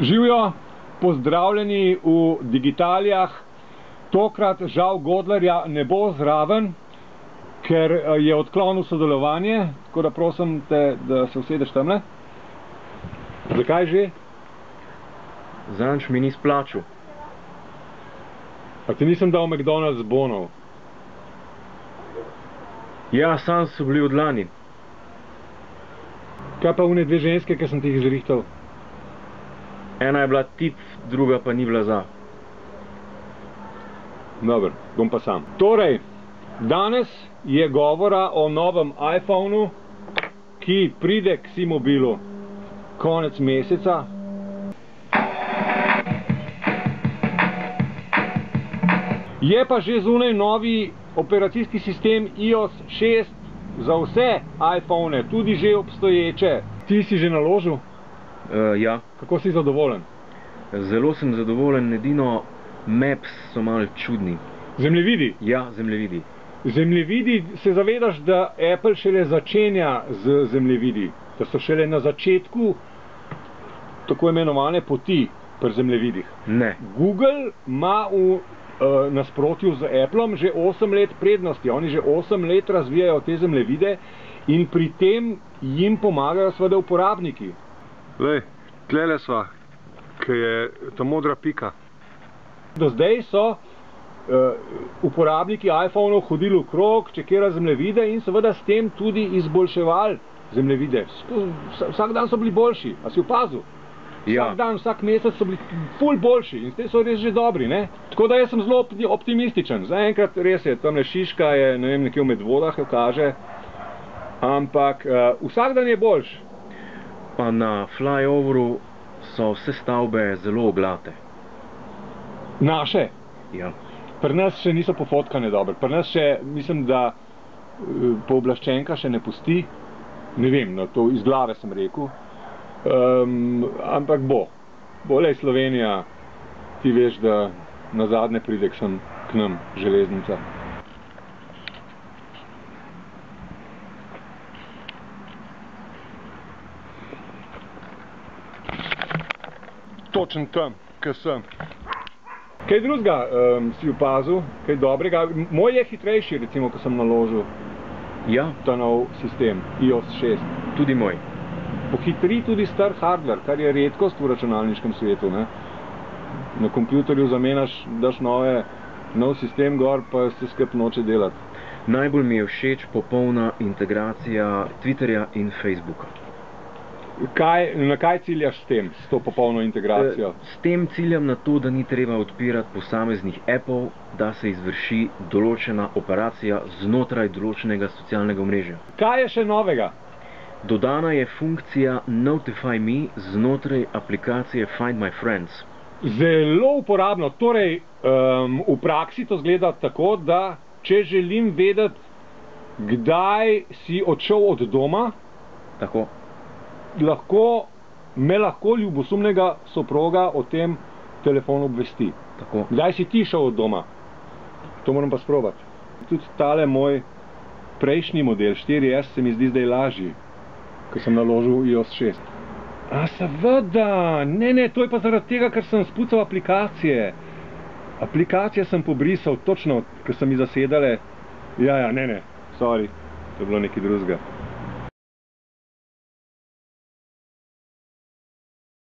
Živijo, pozdravljeni v Digitalijah. Tokrat žal Godlerja ne bo zraven, ker je odklonil sodelovanje, tako da prosim te, da se usedeš tamle. Zakaj že? Zanč mi ni splačal. A ti nisem dal McDonald's bonov? Ja, sam so bili od lani. Kaj pa une dve ženske, ki sem ti jih zrihtal? Ena je bila tit, druga pa ni bila za. Dobar, bom pa sam. Torej, danes je govora o novem iPhonu, ki pride k Simobilu konec meseca. Je pa že zunaj novi operacijski sistem iOS 6 za vse iPhone, tudi že obstoječe. Ti si že naložil? Ja. Kako si zadovoljen? Zelo sem zadovoljen, edino Maps so malo čudni. Zemljevidi? Ja, zemljevidi. Zemljevidi, se zavedaš, da Apple šele začenja z zemljevidi, da so šele na začetku tako imenovane poti pri zemljevidih. Ne. Google ima v nasprotju z Appleom že 8 let prednosti. Oni že 8 let razvijajo te zemljevide in pri tem jim pomagajo seveda uporabniki. Lej, tlele sva, ki je ta modra pika. Do zdaj so uporabniki iPhone-ov hodili v krog, čekirali zemljevide in seveda s tem tudi izboljševali zemljevide. Vsak dan so bili boljši, a si opazil? Ja. Vsak dan, vsak mesec so bili ful boljši in zdaj so res že dobri, ne? Tako da jaz sem zelo optimističen. Zaenkrat res je, tamle šiška je, ne vem, nekje v Medvodah jo kaže, ampak vsak dan je boljši. Pa na flyoveru so vse stavbe zelo oglate. Naše? Ja. Pri nas še niso pofotkane dobro. Pri nas še, mislim, da pooblaščenka še ne pusti. Ne vem, no, to iz glave sem rekel. Ampak bo. Bolej Slovenija, ti veš, da nazadnje pride k nam železnica. Točen tam, kjer sem. Kaj drugega si opazil, kaj dobrega? Moj je hitrejši, recimo, ko sem naložil ta nov sistem, iOS 6. Tudi moj. Pohitri tudi star hardware, kar je redkost v računalniškem svetu, ne? Na kompjuterju zamenjaš, daš nov sistem gor, pa se skrb noče delati. Najbolj mi je všeč popolna integracija Twitterja in Facebooka. Na kaj ciljaš s tem, s to popolno integracijo? S tem ciljam na to, da ni treba odpirati posameznih appov, da se izvrši določena operacija znotraj določenega socialnega omrežja. Kaj je še novega? Dodana je funkcija Notify Me znotraj aplikacije Find My Friends. Zelo uporabno. Torej, v praksi to izgleda tako, da če želim vedeti, kdaj si odšel od doma, Tako. me lahko ljubosumnega soproga o tem telefonu obvesti. Tako. Kdaj si ti šel od doma? To moram pa sprobati. Tudi tale moj prejšnji model 4S se mi zdi zdaj lažji, ko sem naložil iOS 6. A seveda, ne, to je pa zaradi tega, ker sem spucal aplikacije. Aplikacije sem pobrisal, točno, ko sem mi zasedale. Ja, ne, sorry, to je bilo nekaj drugega.